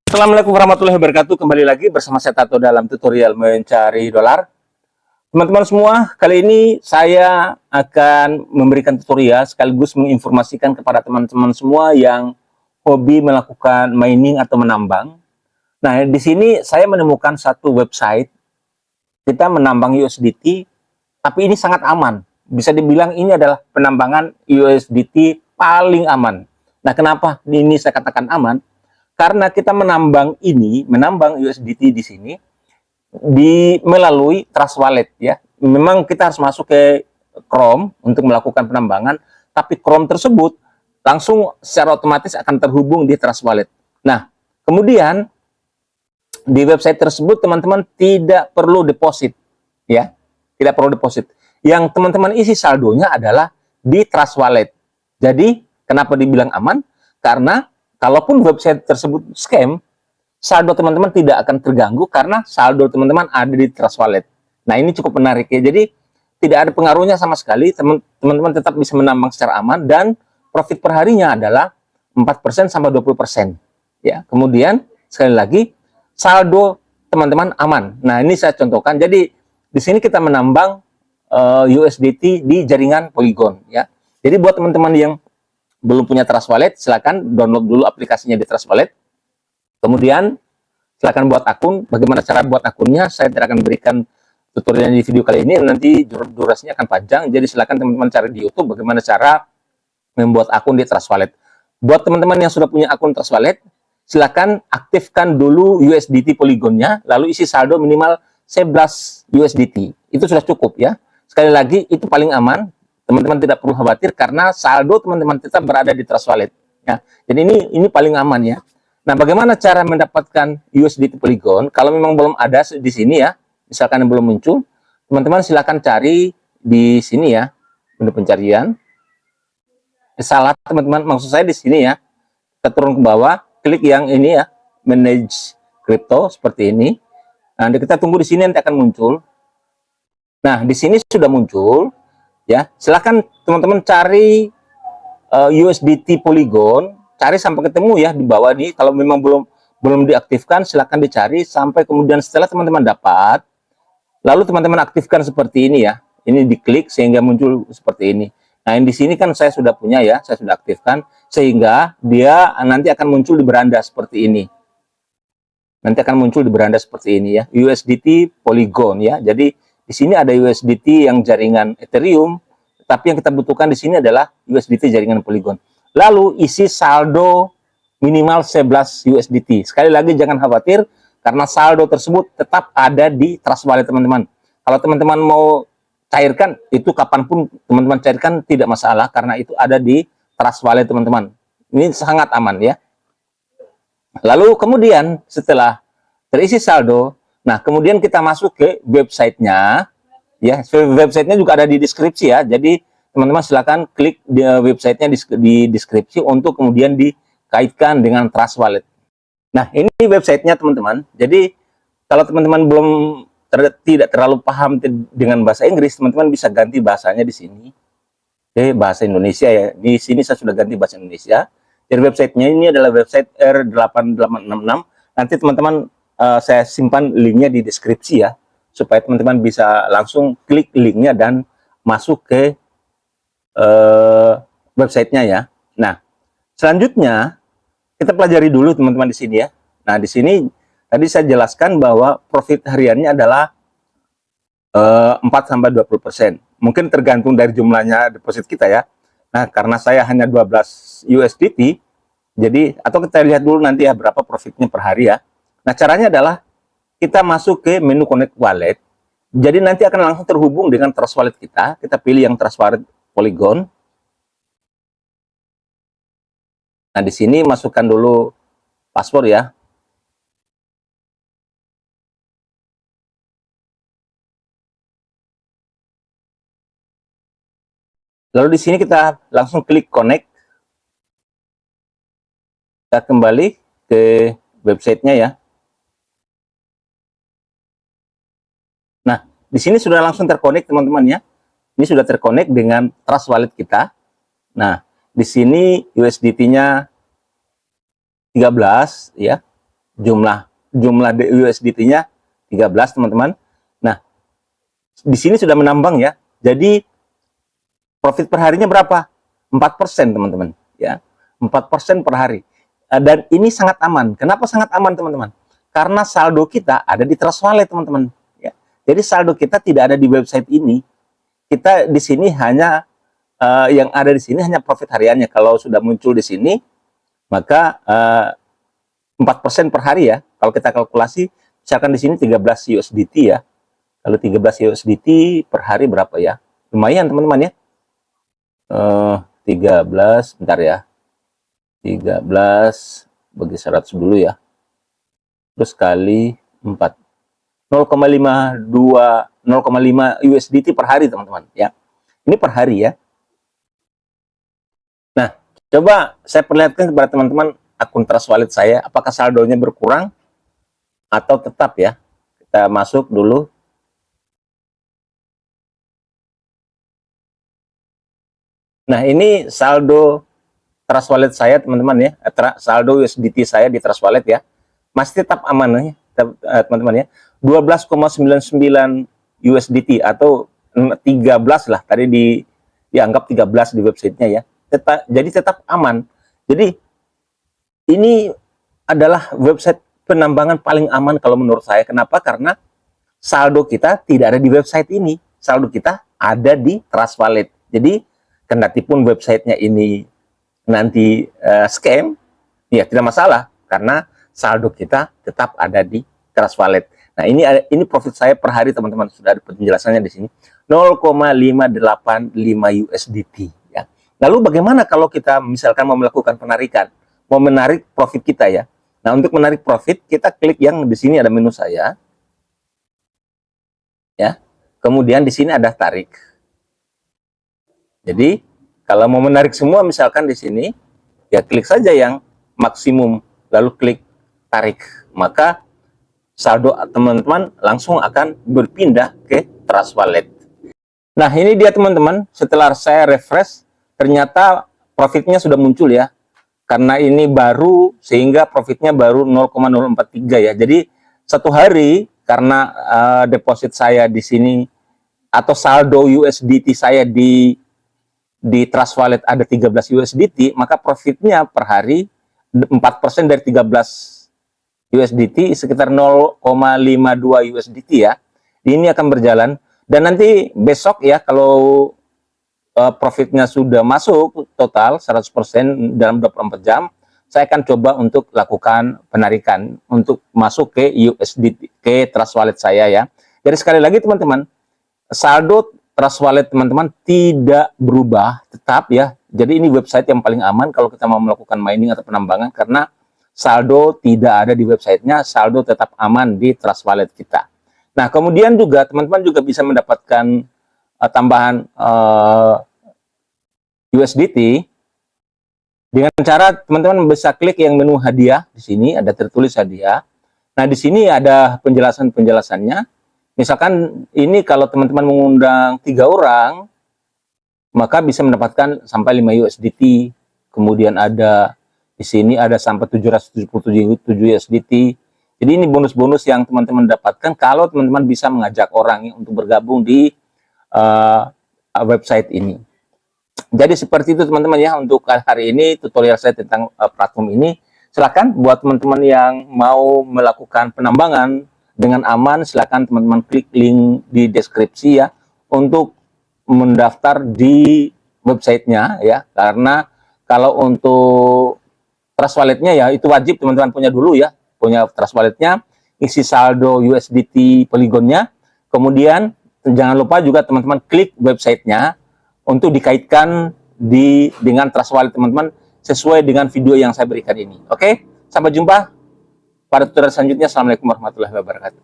Assalamualaikum warahmatullahi wabarakatuh. Kembali lagi bersama saya Tato dalam tutorial mencari dolar. Teman-teman semua, kali ini saya akan memberikan tutorial sekaligus menginformasikan kepada teman-teman semua yang hobi melakukan mining atau menambang. Nah, di sini saya menemukan satu website. Kita menambang USDT, tapi ini sangat aman. Bisa dibilang ini adalah penambangan USDT paling aman. Nah, kenapa ini saya katakan aman? Karena kita menambang USDT di sini melalui Trust Wallet ya. Memang kita harus masuk ke Chrome untuk melakukan penambangan, tapi Chrome tersebut langsung secara otomatis akan terhubung di Trust Wallet. Nah, kemudian di website tersebut teman-teman tidak perlu deposit ya. Tidak perlu deposit. Yang teman-teman isi saldonya adalah di Trust Wallet. Jadi, kenapa dibilang aman? Karena kalaupun website tersebut scam, saldo teman-teman tidak akan terganggu karena saldo teman-teman ada di Trust Wallet. Nah, ini cukup menarik ya. Jadi, tidak ada pengaruhnya sama sekali. Teman-teman tetap bisa menambang secara aman dan profit per harinya adalah 4% sampai 20%. Ya. Kemudian, sekali lagi, saldo teman-teman aman. Nah, ini saya contohkan. Jadi, di sini kita menambang USDT di jaringan Polygon ya. Jadi, buat teman-teman yang belum punya Trust Wallet, silakan download dulu aplikasinya di Trust Wallet. Kemudian silakan buat akun. Bagaimana cara buat akunnya? Saya tidak akan berikan tutorial di video kali ini. Nanti durasinya akan panjang. Jadi silakan teman-teman cari di YouTube bagaimana cara membuat akun di Trust Wallet. Buat teman-teman yang sudah punya akun Trust Wallet, silakan aktifkan dulu USDT Polygonnya, lalu isi saldo minimal 11 USDT. Itu sudah cukup ya. Sekali lagi, itu paling aman. Teman-teman tidak perlu khawatir karena saldo teman-teman tetap berada di Trust Wallet ya. Jadi ini paling aman ya. Nah, bagaimana cara mendapatkan USDT Polygon? Kalau memang belum ada di sini ya, misalkan yang belum muncul, teman-teman silakan cari di sini ya, menu pencarian. Salah teman-teman, maksud saya di sini ya. Kita turun ke bawah, klik yang ini ya, manage crypto seperti ini. Nah, kita tunggu di sini nanti akan muncul. Nah, di sini sudah muncul. Ya, silakan teman-teman cari USDT Polygon, cari sampai ketemu ya di bawah ini. Kalau memang belum diaktifkan, silakan dicari sampai kemudian setelah teman-teman dapat, lalu teman-teman aktifkan seperti ini ya. Ini diklik sehingga muncul seperti ini. Nah, yang di sini kan saya sudah punya ya, saya sudah aktifkan sehingga dia nanti akan muncul di beranda seperti ini. Nanti akan muncul di beranda seperti ini ya, USDT Polygon ya. Jadi di sini ada USDT yang jaringan Ethereum, tapi yang kita butuhkan di sini adalah USDT jaringan Polygon. Lalu isi saldo minimal 11 USDT. Sekali lagi jangan khawatir karena saldo tersebut tetap ada di Trust Wallet teman-teman. Kalau teman-teman mau cairkan, itu kapanpun teman-teman cairkan tidak masalah karena itu ada di Trust Wallet teman-teman. Ini sangat aman ya. Lalu kemudian setelah terisi saldo, nah, kemudian kita masuk ke websitenya, ya. Websitenya juga ada di deskripsi ya. Jadi teman-teman silakan klik di websitenya di deskripsi untuk kemudian dikaitkan dengan Trust Wallet. Nah, ini websitenya teman-teman. Jadi kalau teman-teman belum tidak terlalu paham dengan bahasa Inggris, teman-teman bisa ganti bahasanya di sini. Oke, bahasa Indonesia ya. Di sini saya sudah ganti bahasa Indonesia. Jadi websitenya ini adalah website R8866. Nanti teman-teman saya simpan linknya di deskripsi ya, supaya teman-teman bisa langsung klik linknya dan masuk ke websitenya ya. Nah, selanjutnya kita pelajari dulu teman-teman di sini ya. Nah, di sini tadi saya jelaskan bahwa profit hariannya adalah 4-20%. Mungkin tergantung dari jumlahnya deposit kita ya. Nah, karena saya hanya 12 USDT, jadi atau kita lihat dulu nanti ya berapa profitnya per hari ya. Nah, caranya adalah kita masuk ke menu Connect Wallet. Jadi nanti akan langsung terhubung dengan Trust Wallet kita. Kita pilih yang Trust Wallet Polygon. Nah, di sini masukkan dulu password ya. Lalu di sini kita langsung klik Connect. Kita kembali ke websitenya ya. Nah, di sini sudah langsung terkonek teman-teman ya. Ini sudah terkonek dengan Trust Wallet kita. Nah, di sini USDT-nya 13 ya. jumlah USDT-nya 13 teman-teman. Nah, di sini sudah menambang ya. Jadi profit per harinya berapa? 4% teman-teman ya. 4% per hari. Dan ini sangat aman. Kenapa sangat aman teman-teman? Karena saldo kita ada di Trust Wallet teman-teman ya. Jadi saldo kita tidak ada di website ini. Kita di sini hanya yang ada di sini hanya profit hariannya. Kalau sudah muncul di sini, maka 4% per hari ya. Kalau kita kalkulasi, misalkan di sini 13 USDT ya. Kalau 13 USDT per hari berapa ya? Lumayan teman-teman ya. 13, bentar ya. 13 bagi 100 dulu ya. Terus kali 4. 0,5 USDT per hari teman-teman ya. Ini per hari ya. Nah, coba saya perlihatkan kepada teman-teman akun Trust Wallet saya, apakah saldonya berkurang atau tetap ya. Kita masuk dulu. Nah, ini saldo Trust Wallet saya teman-teman ya, saldo USDT saya di Trust Wallet ya, masih tetap aman ya teman-teman ya, 12,99 USDT atau 13 lah, tadi dianggap 13 di websitenya ya, jadi tetap aman. Jadi ini adalah website penambangan paling aman kalau menurut saya. Kenapa? Karena saldo kita tidak ada di website ini, saldo kita ada di Trust Wallet. Jadi kendati pun websitenya ini nanti scam, ya tidak masalah karena saldo kita tetap ada di Trust Wallet. Nah, ini profit saya per hari teman-teman, sudah ada penjelasannya di sini. 0,585 USDT ya. Lalu bagaimana kalau kita misalkan mau melakukan penarikan, mau menarik profit kita ya. Nah, untuk menarik profit kita klik yang di sini ada menu saya. Ya. Kemudian di sini ada tarik. Jadi, kalau mau menarik semua misalkan di sini, ya klik saja yang maksimum, lalu klik tarik. Maka saldo teman-teman langsung akan berpindah ke Trust Wallet. Nah, ini dia teman-teman, setelah saya refresh, ternyata profitnya sudah muncul ya. Karena ini baru, sehingga profitnya baru 0,043 ya. Jadi, satu hari, karena deposit saya di sini, atau saldo USDT saya di Trust Wallet ada 13 USDT, maka profitnya per hari 4% dari 13 USDT sekitar 0,52 USDT ya. Ini akan berjalan dan nanti besok ya, kalau profitnya sudah masuk total 100% dalam 24 jam, saya akan coba untuk lakukan penarikan untuk masuk ke USDT, ke Trust Wallet saya ya. Jadi sekali lagi teman-teman, saldo Trust Wallet teman-teman tidak berubah, tetap ya. Jadi ini website yang paling aman kalau kita mau melakukan mining atau penambangan, karena saldo tidak ada di websitenya, saldo tetap aman di Trust Wallet kita. Nah, kemudian juga teman-teman juga bisa mendapatkan tambahan USDT dengan cara teman-teman bisa klik yang menu hadiah. Di sini ada tertulis hadiah. Nah, di sini ada penjelasan-penjelasannya. Misalkan ini kalau teman-teman mengundang 3 orang, maka bisa mendapatkan sampai 5 USDT. Kemudian ada di sini ada sampai 777 USDT. Jadi ini bonus-bonus yang teman-teman dapatkan kalau teman-teman bisa mengajak orang untuk bergabung di website ini. Jadi seperti itu teman-teman ya, untuk hari ini tutorial saya tentang platform ini. Silakan buat teman-teman yang mau melakukan penambangan dengan aman, silakan teman-teman klik link di deskripsi ya untuk mendaftar di websitenya ya. Karena kalau untuk Trust Walletnya ya itu wajib teman-teman punya dulu ya, punya Trust Walletnya, isi saldo USDT Polygonnya, kemudian jangan lupa juga teman-teman klik websitenya untuk dikaitkan dengan Trust Wallet teman-teman sesuai dengan video yang saya berikan ini. Oke, sampai jumpa pada tutorial selanjutnya. Assalamualaikum warahmatullahi wabarakatuh.